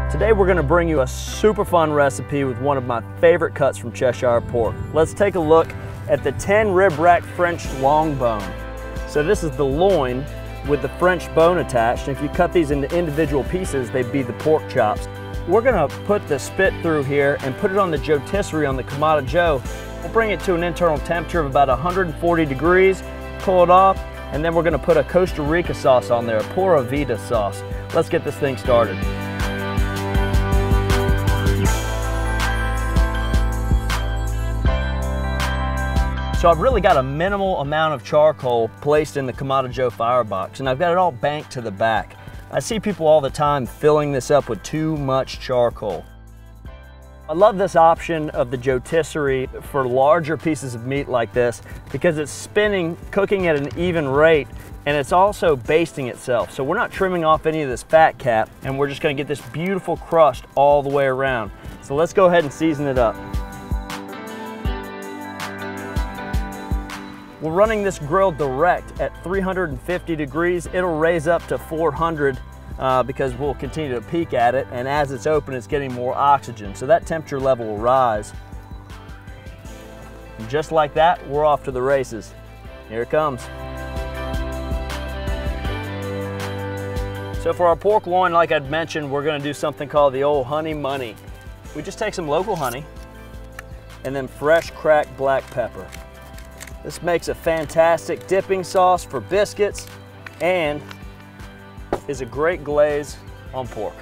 Today we're going to bring you a super fun recipe with one of my favorite cuts from Cheshire pork. Let's take a look at the 10 rib rack French long bone. So this is the loin with the French bone attached. And if you cut these into individual pieces, they'd be the pork chops. We're going to put the spit through here and put it on the Joetisserie on the Kamado Joe. We'll bring it to an internal temperature of about 140 degrees, pull it off, and then we're going to put a Costa Rica sauce on there, a Pura Vida sauce. Let's get this thing started. So I've really got a minimal amount of charcoal placed in the Kamado Joe firebox, and I've got it all banked to the back. I see people all the time filling this up with too much charcoal. I love this option of the Joetisserie for larger pieces of meat like this because it's spinning, cooking at an even rate, and it's also basting itself. So we're not trimming off any of this fat cap, and we're just gonna get this beautiful crust all the way around. So let's go ahead and season it up. We're running this grill direct at 350 degrees. It'll raise up to 400 because we'll continue to peek at it, and as it's open, it's getting more oxygen. So that temperature level will rise. And just like that, we're off to the races. Here it comes. So for our pork loin, like I'd mentioned, we're gonna do something called the old honey money. We just take some local honey and then fresh cracked black pepper. This makes a fantastic dipping sauce for biscuits and is a great glaze on pork.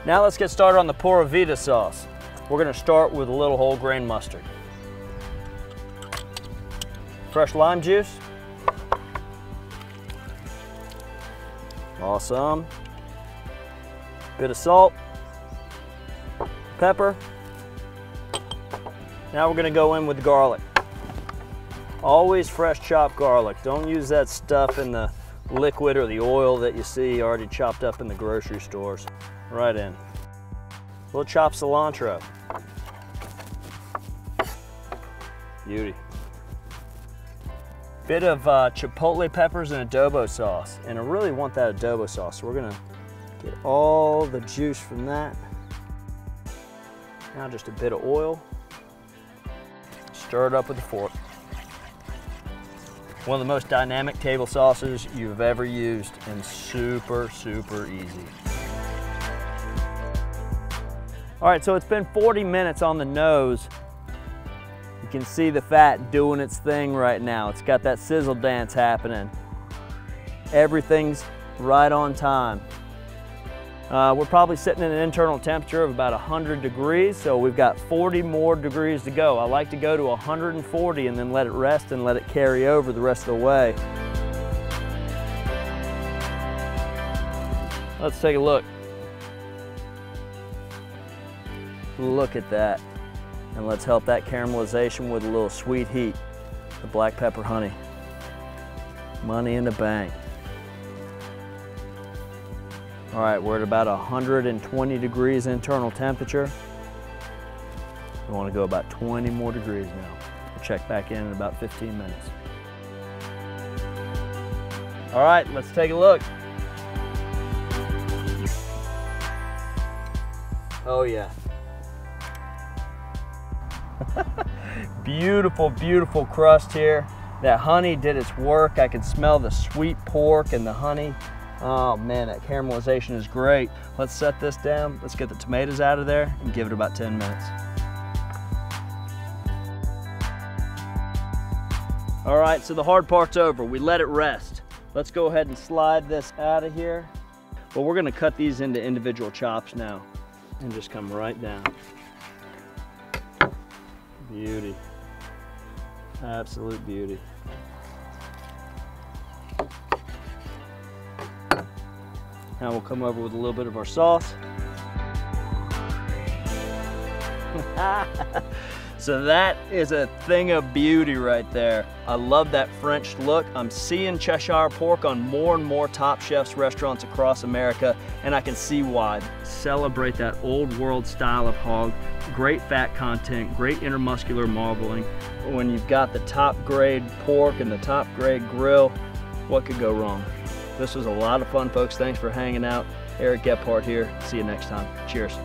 Now let's get started on the Pura Vida sauce. We're gonna start with a little whole grain mustard. Fresh lime juice. Awesome. Bit of salt, pepper. Now we're gonna go in with garlic. Always fresh chopped garlic. Don't use that stuff in the liquid or the oil that you see already chopped up in the grocery stores. Right in. A little chopped cilantro. Beauty. Bit of chipotle peppers and adobo sauce. And I really want that adobo sauce. So we're gonna get all the juice from that. Now just a bit of oil. Stir it up with a fork. One of the most dynamic table sauces you've ever used, and super, super easy. All right, so it's been 40 minutes on the nose. You can see the fat doing its thing right now. It's got that sizzle dance happening. Everything's right on time. We're probably sitting at an internal temperature of about 100 degrees, so we've got 40 more degrees to go. I like to go to 140 and then let it rest and let it carry over the rest of the way. Let's take a look. Look at that. And let's help that caramelization with a little sweet heat. The black pepper honey. Money in the bank. All right, we're at about 120 degrees internal temperature. We want to go about 20 more degrees now. We'll check back in about 15 minutes. All right, let's take a look. Oh yeah. Beautiful, beautiful crust here. That honey did its work. I can smell the sweet pork and the honey. Oh man, that caramelization is great. Let's set this down. Let's get the tomatoes out of there and give it about 10 minutes. All right, so the hard part's over. We let it rest. Let's go ahead and slide this out of here. But we're gonna cut these into individual chops now and just come right down. Beauty. Absolute beauty. Now we'll come over with a little bit of our sauce. So that is a thing of beauty right there. I love that French look. I'm seeing Cheshire pork on more and more Top Chefs restaurants across America, and I can see why. Celebrate that old world style of hog. Great fat content, great intermuscular marbling. When you've got the top grade pork and the top grade grill, what could go wrong? This was a lot of fun, folks. Thanks for hanging out. Eric Gephardt here. See you next time. Cheers.